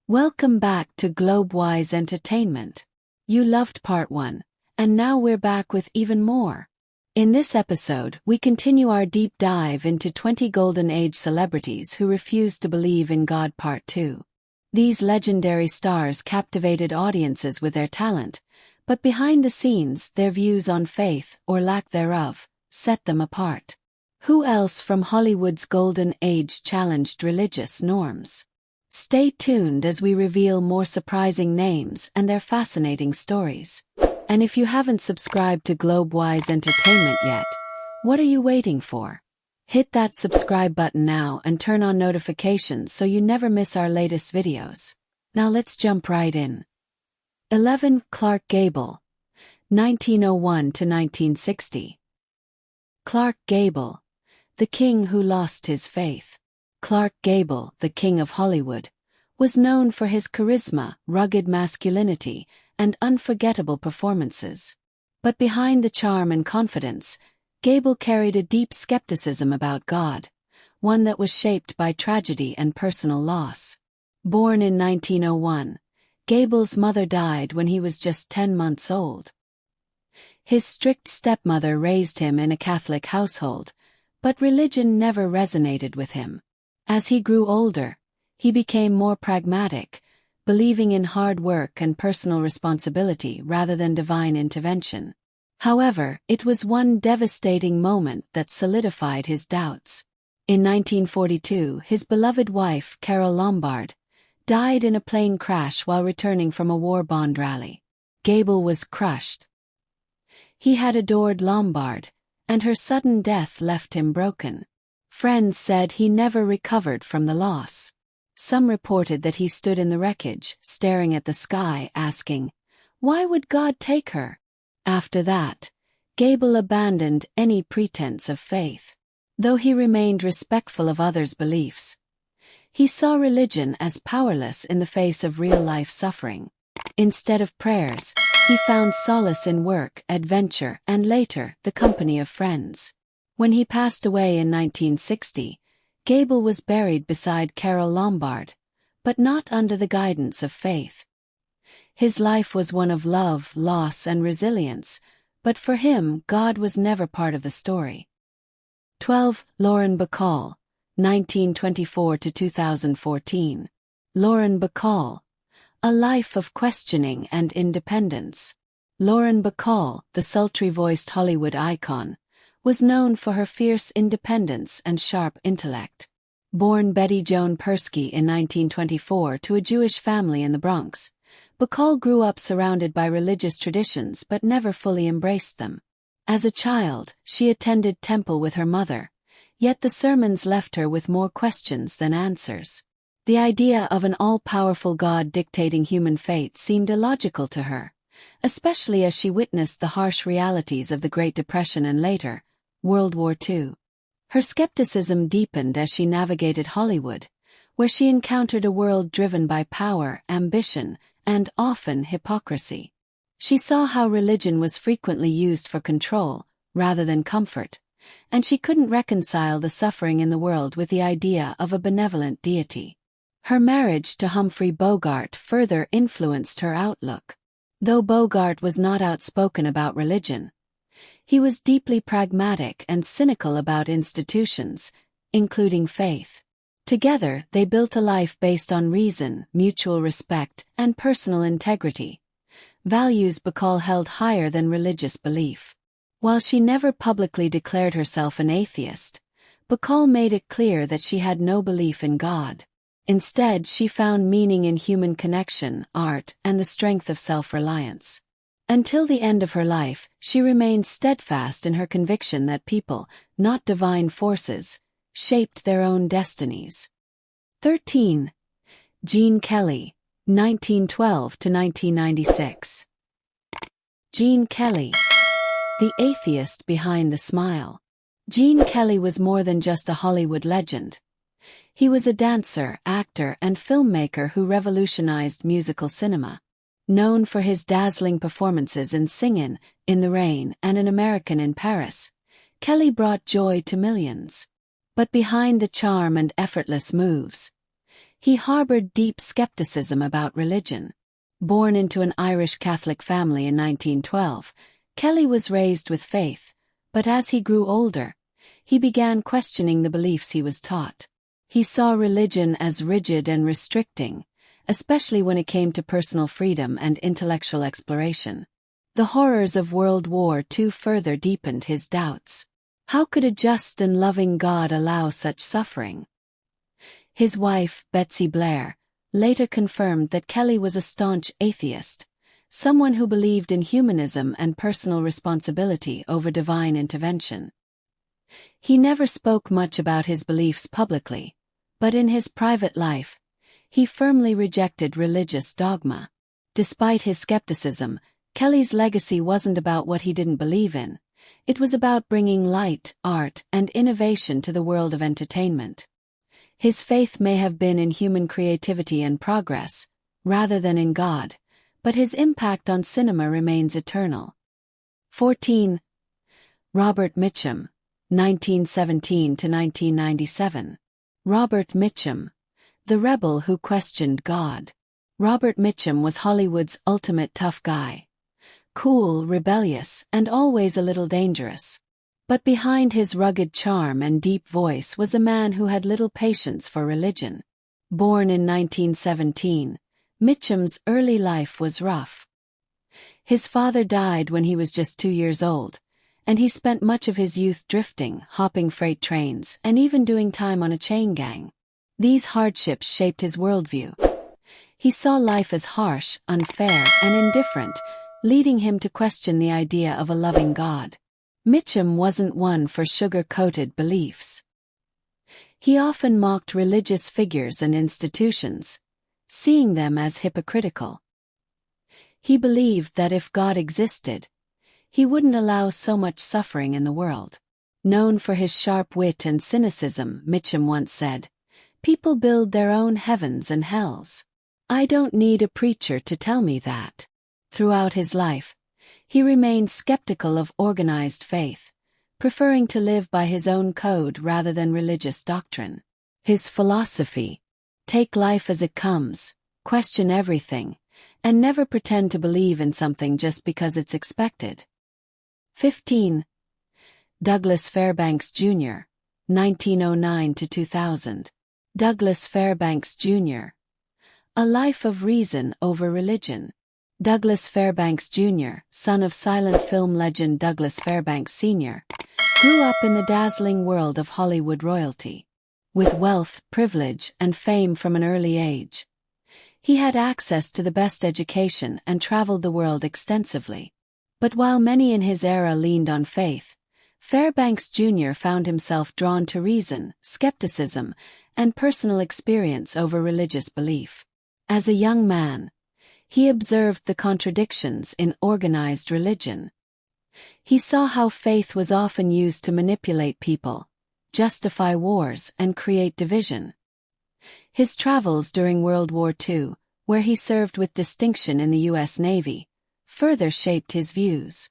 Welcome back to Globewise Entertainment. You loved part 1, and now we're back with even more. In this episode, we continue our deep dive into 20 Golden Age celebrities who refused to believe in God part 2. These legendary stars captivated audiences with their talent, but behind the scenes, their views on faith, or lack thereof, set them apart. Who else from Hollywood's Golden Age challenged religious norms? Stay tuned as we reveal more surprising names and their fascinating stories. And if you haven't subscribed to Globewise Entertainment yet, what are you waiting for? Hit that subscribe button now and turn on notifications so you never miss our latest videos. Now let's jump right in. 11. Clark Gable, 1901 to 1960. Clark Gable, the king who lost his faith. Clark Gable, the king of Hollywood, was known for his charisma, rugged masculinity, and unforgettable performances. But behind the charm and confidence, Gable carried a deep skepticism about God, one that was shaped by tragedy and personal loss. Born in 1901, Gable's mother died when he was just 10 months old. His strict stepmother raised him in a Catholic household, but religion never resonated with him. As he grew older, he became more pragmatic, believing in hard work and personal responsibility rather than divine intervention. However, it was one devastating moment that solidified his doubts. In 1942, his beloved wife, Carole Lombard, died in a plane crash while returning from a war bond rally. Gable was crushed. He had adored Lombard, and her sudden death left him broken. Friends said he never recovered from the loss. Some reported that he stood in the wreckage, staring at the sky, asking, "Why would God take her?" After that, Gable abandoned any pretense of faith. Though he remained respectful of others' beliefs, he saw religion as powerless in the face of real-life suffering. Instead of prayers, he found solace in work, adventure, and later, the company of friends. When he passed away in 1960, Gable was buried beside Carole Lombard, but not under the guidance of faith. His life was one of love, loss, and resilience, but for him, God was never part of the story. 12. Lauren Bacall, 1924 to 2014. Lauren Bacall, a life of questioning and independence. Lauren Bacall, the sultry-voiced Hollywood icon, was known for her fierce independence and sharp intellect. Born Betty Joan Persky in 1924 to a Jewish family in the Bronx, Bacall grew up surrounded by religious traditions but never fully embraced them. As a child, she attended temple with her mother, yet the sermons left her with more questions than answers. The idea of an all-powerful God dictating human fate seemed illogical to her, especially as she witnessed the harsh realities of the Great Depression and later, World War II. Her skepticism deepened as she navigated Hollywood, where she encountered a world driven by power, ambition, and often hypocrisy. She saw how religion was frequently used for control, rather than comfort, and she couldn't reconcile the suffering in the world with the idea of a benevolent deity. Her marriage to Humphrey Bogart further influenced her outlook. Though Bogart was not outspoken about religion, he was deeply pragmatic and cynical about institutions, including faith. Together, they built a life based on reason, mutual respect, and personal integrity, values Bacall held higher than religious belief. While she never publicly declared herself an atheist, Bacall made it clear that she had no belief in God. Instead, she found meaning in human connection, art, and the strength of self-reliance. Until the end of her life, she remained steadfast in her conviction that people, not divine forces, shaped their own destinies. 13. Gene Kelly, 1912 to 1996. Gene Kelly, the atheist behind the smile. Gene Kelly was more than just a Hollywood legend. He was a dancer, actor, and filmmaker who revolutionized musical cinema. Known for his dazzling performances in Singin' in the Rain and An American in Paris, Kelly brought joy to millions. But behind the charm and effortless moves, He harbored deep skepticism about religion. Born into an Irish Catholic family in 1912, Kelly was raised with faith, but as he grew older, he began questioning the beliefs he was taught. He saw religion as rigid and restricting, especially when it came to personal freedom and intellectual exploration. The horrors of World War II further deepened his doubts. How could a just and loving God allow such suffering? His wife, Betsy Blair, later confirmed that Kelly was a staunch atheist, someone who believed in humanism and personal responsibility over divine intervention. He never spoke much about his beliefs publicly, but in his private life, he firmly rejected religious dogma. Despite his skepticism, Kelly's legacy wasn't about what he didn't believe in. It was about bringing light, art, and innovation to the world of entertainment. His faith may have been in human creativity and progress, rather than in God, but his impact on cinema remains eternal. 14. Robert Mitchum, 1917 to 1997. Robert Mitchum, the rebel who questioned God. Robert Mitchum was Hollywood's ultimate tough guy. Cool, rebellious, and always a little dangerous. But behind his rugged charm and deep voice was a man who had little patience for religion. Born in 1917, Mitchum's early life was rough. His father died when he was just 2 years old, and he spent much of his youth drifting, hopping freight trains, and even doing time on a chain gang. These hardships shaped his worldview. He saw life as harsh, unfair, and indifferent, leading him to question the idea of a loving God. Mitchum wasn't one for sugar-coated beliefs. He often mocked religious figures and institutions, seeing them as hypocritical. He believed that if God existed, he wouldn't allow so much suffering in the world. Known for his sharp wit and cynicism, Mitchum once said, "People build their own heavens and hells. I don't need a preacher to tell me that." Throughout his life, he remained skeptical of organized faith, preferring to live by his own code rather than religious doctrine. His philosophy: take life as it comes, question everything, and never pretend to believe in something just because it's expected. 15. Douglas Fairbanks Jr., 1909 to 2000. Douglas Fairbanks Jr. A life of reason over religion. Douglas Fairbanks Jr., son of silent film legend Douglas Fairbanks Sr., grew up in the dazzling world of Hollywood royalty. With wealth, privilege, and fame from an early age, he had access to the best education and traveled the world extensively. But while many in his era leaned on faith, Fairbanks Jr. found himself drawn to reason, skepticism, and personal experience over religious belief. As a young man, he observed the contradictions in organized religion. He saw how faith was often used to manipulate people, justify wars, and create division. His travels during World War II, where he served with distinction in the U.S. Navy, further shaped his views.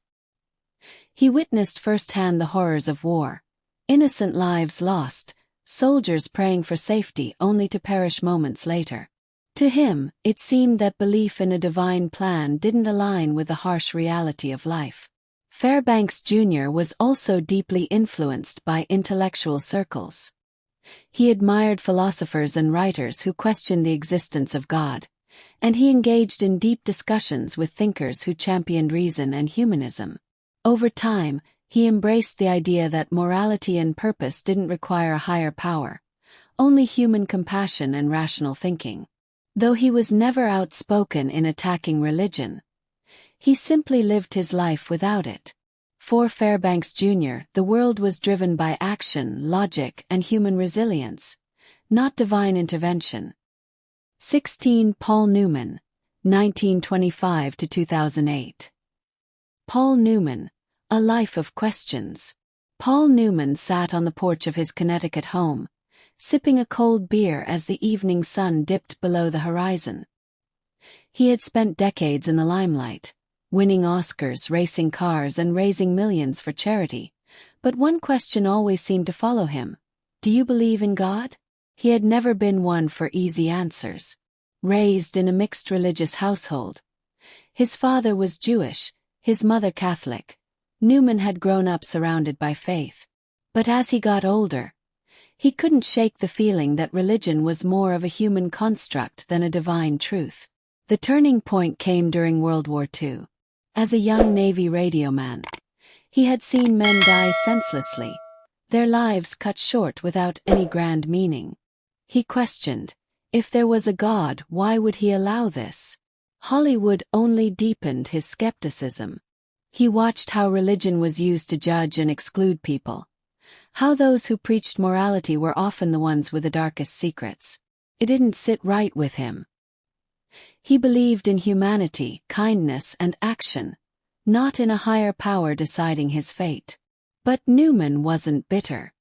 He witnessed firsthand the horrors of war: innocent lives lost, soldiers praying for safety only to perish moments later. To him, it seemed that belief in a divine plan didn't align with the harsh reality of life. Fairbanks Jr. was also deeply influenced by intellectual circles. He admired philosophers and writers who questioned the existence of God, and he engaged in deep discussions with thinkers who championed reason and humanism. Over time, he embraced the idea that morality and purpose didn't require a higher power, only human compassion and rational thinking. Though he was never outspoken in attacking religion, he simply lived his life without it. For Fairbanks Jr., the world was driven by action, logic, and human resilience, not divine intervention. 16. Paul Newman, 1925 to 2008. Paul Newman, a life of questions. Paul Newman sat on the porch of his Connecticut home, sipping a cold beer as the evening sun dipped below the horizon. He had spent decades in the limelight, winning Oscars, racing cars, and raising millions for charity, but one question always seemed to follow him: do you believe in God? He had never been one for easy answers. Raised in a mixed religious household, his father was Jewish, his mother Catholic. Newman had grown up surrounded by faith. But as he got older, he couldn't shake the feeling that religion was more of a human construct than a divine truth. The turning point came during World War II. As a young Navy radioman, he had seen men die senselessly, their lives cut short without any grand meaning. He questioned, if there was a God, why would he allow this? Hollywood only deepened his skepticism. He watched how religion was used to judge and exclude people, how those who preached morality were often the ones with the darkest secrets. It didn't sit right with him. He believed in humanity, kindness, and action, not in a higher power deciding his fate. But Newman wasn't bitter.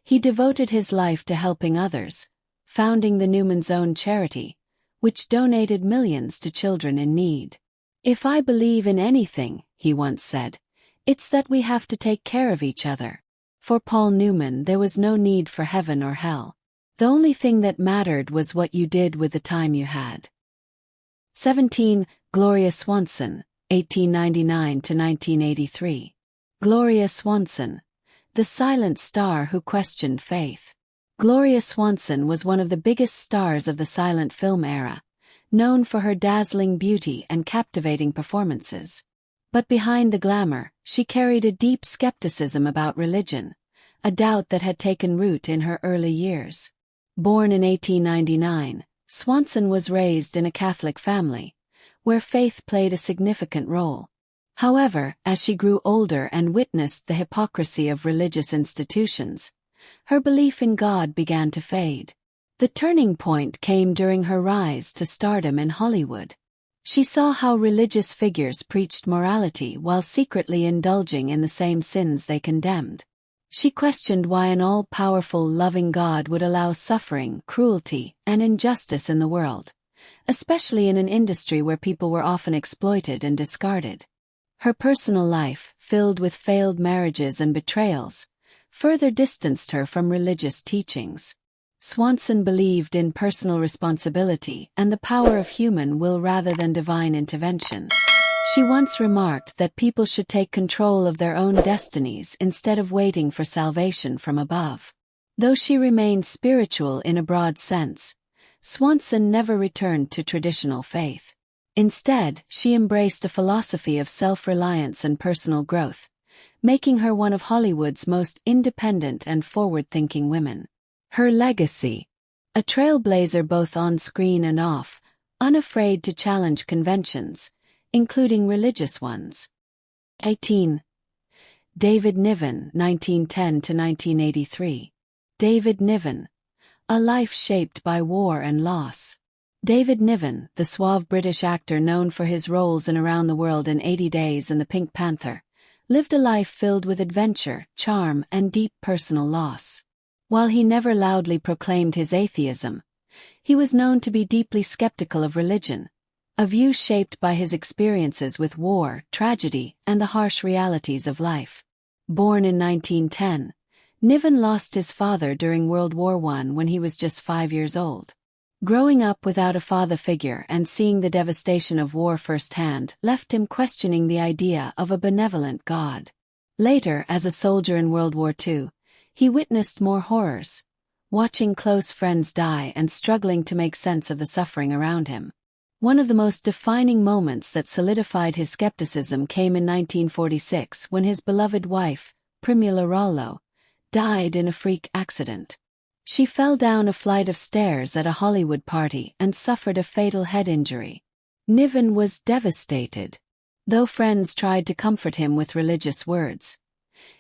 He devoted his life to helping others, founding the Newman's Own charity, which donated millions to children in need. "If I believe in anything," he once said, "it's that we have to take care of each other." For Paul Newman, there was no need for heaven or hell. The only thing that mattered was what you did with the time you had. 17. Gloria Swanson, 1899 to 1983. Gloria Swanson, the silent star who questioned faith. Gloria Swanson was one of the biggest stars of the silent film era, known for her dazzling beauty and captivating performances. But behind the glamour, she carried a deep skepticism about religion, a doubt that had taken root in her early years. Born in 1899, Swanson was raised in a Catholic family, where faith played a significant role. However, as she grew older and witnessed the hypocrisy of religious institutions, her belief in God began to fade. The turning point came during her rise to stardom in Hollywood. She saw how religious figures preached morality while secretly indulging in the same sins they condemned. She questioned why an all-powerful, loving God would allow suffering, cruelty, and injustice in the world, especially in an industry where people were often exploited and discarded. Her personal life, filled with failed marriages and betrayals, further distanced her from religious teachings. Swanson believed in personal responsibility and the power of human will rather than divine intervention. She once remarked that people should take control of their own destinies instead of waiting for salvation from above. Though she remained spiritual in a broad sense, Swanson never returned to traditional faith. Instead, she embraced a philosophy of self-reliance and personal growth, making her one of Hollywood's most independent and forward-thinking women. Her legacy: a trailblazer both on screen and off, unafraid to challenge conventions, including religious ones. 18. David Niven, 1910 to 1983. David Niven, a life shaped by war and loss. David Niven, the suave British actor known for his roles in Around the World in 80 Days and The Pink Panther, lived a life filled with adventure, charm, and deep personal loss. While he never loudly proclaimed his atheism, he was known to be deeply skeptical of religion, a view shaped by his experiences with war, tragedy, and the harsh realities of life. Born in 1910, Niven lost his father during World War I when he was just 5 years old. Growing up without a father figure and seeing the devastation of war firsthand left him questioning the idea of a benevolent God. Later, as a soldier in World War II, he witnessed more horrors, watching close friends die and struggling to make sense of the suffering around him. One of the most defining moments that solidified his skepticism came in 1946 when his beloved wife, Primula Rollo, died in a freak accident. She fell down a flight of stairs at a Hollywood party and suffered a fatal head injury. Niven was devastated. Though friends tried to comfort him with religious words,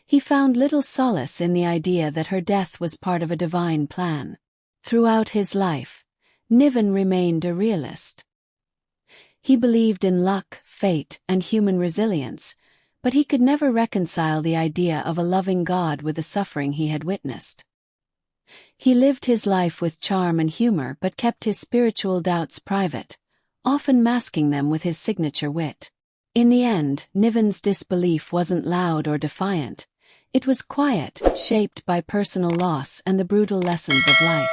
he found little solace in the idea that her death was part of a divine plan. Throughout his life, Niven remained a realist. He believed in luck, fate, and human resilience, but he could never reconcile the idea of a loving God with the suffering he had witnessed. He lived his life with charm and humor but kept his spiritual doubts private, often masking them with his signature wit. In the end, Niven's disbelief wasn't loud or defiant. It was quiet, shaped by personal loss and the brutal lessons of life.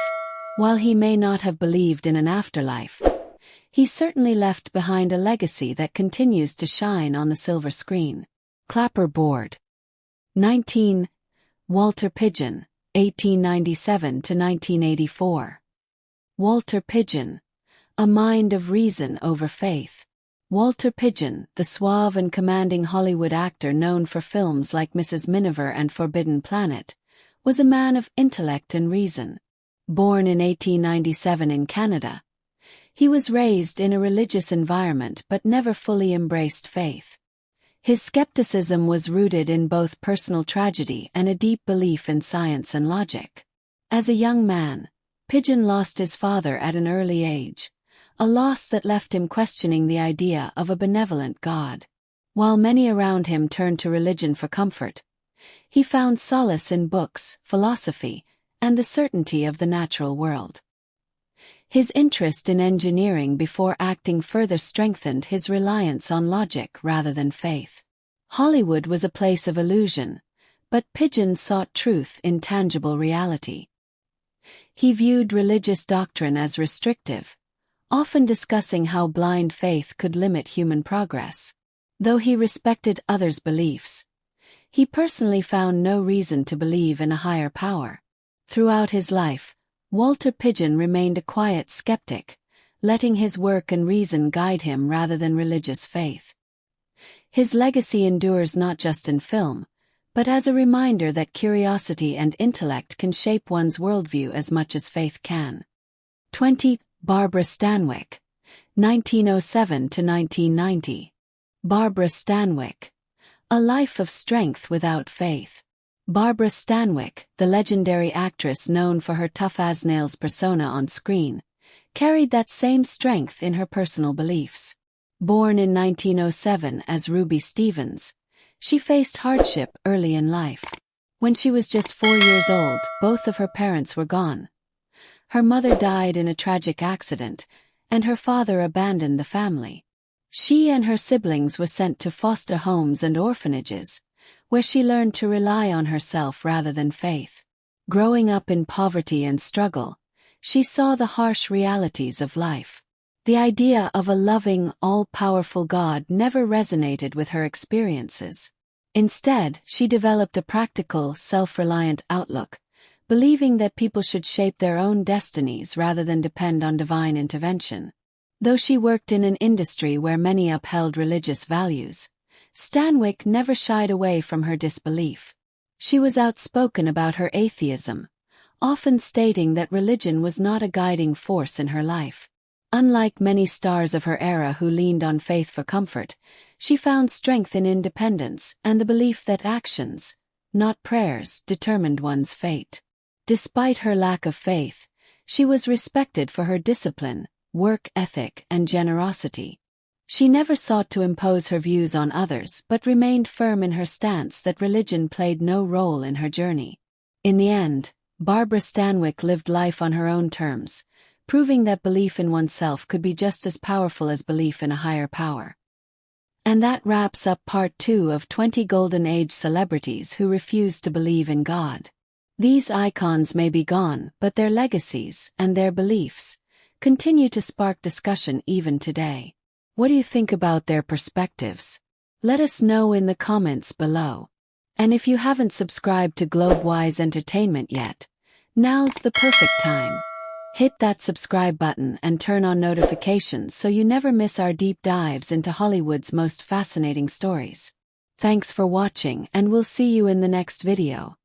While he may not have believed in an afterlife, he certainly left behind a legacy that continues to shine on the silver screen. Clapperboard. 19. Walter Pidgeon, 1897–1984. Walter Pidgeon, a mind of reason over faith. Walter Pidgeon, the suave and commanding Hollywood actor known for films like Mrs. Miniver and Forbidden Planet, was a man of intellect and reason. Born in 1897 in Canada, he was raised in a religious environment but never fully embraced faith. His skepticism was rooted in both personal tragedy and a deep belief in science and logic. As a young man, Pidgeon lost his father at an early age, a loss that left him questioning the idea of a benevolent God. While many around him turned to religion for comfort, he found solace in books, philosophy, and the certainty of the natural world. His interest in engineering before acting further strengthened his reliance on logic rather than faith. Hollywood was a place of illusion, but Pidgeon sought truth in tangible reality. He viewed religious doctrine as restrictive, often discussing how blind faith could limit human progress. Though he respected others' beliefs, he personally found no reason to believe in a higher power. Throughout his life, Walter Pidgeon remained a quiet skeptic, letting his work and reason guide him rather than religious faith. His legacy endures not just in film, but as a reminder that curiosity and intellect can shape one's worldview as much as faith can. 20. Barbara Stanwyck, 1907–1990. Barbara Stanwyck, a life of strength without faith. Barbara Stanwyck, the legendary actress known for her tough-as-nails persona on screen, carried that same strength in her personal beliefs. Born in 1907 as Ruby Stevens, she faced hardship early in life. When she was just 4 years old, both of her parents were gone. Her mother died in a tragic accident, and her father abandoned the family. She and her siblings were sent to foster homes and orphanages, where she learned to rely on herself rather than faith. Growing up in poverty and struggle, she saw the harsh realities of life. The idea of a loving, all-powerful God never resonated with her experiences. Instead, she developed a practical, self-reliant outlook, believing that people should shape their own destinies rather than depend on divine intervention. Though she worked in an industry where many upheld religious values, Stanwyck never shied away from her disbelief. She was outspoken about her atheism, often stating that religion was not a guiding force in her life. Unlike many stars of her era who leaned on faith for comfort, she found strength in independence and the belief that actions, not prayers, determined one's fate. Despite her lack of faith, she was respected for her discipline, work ethic, and generosity. She never sought to impose her views on others but remained firm in her stance that religion played no role in her journey. In the end, Barbara Stanwyck lived life on her own terms, proving that belief in oneself could be just as powerful as belief in a higher power. And that wraps up part 2 of 20 Golden Age celebrities who refused to believe in God. These icons may be gone, but their legacies and their beliefs continue to spark discussion even today. What do you think about their perspectives? Let us know in the comments below. And if you haven't subscribed to Globewise Entertainment yet, now's the perfect time. Hit that subscribe button and turn on notifications so you never miss our deep dives into Hollywood's most fascinating stories. Thanks for watching, and we'll see you in the next video.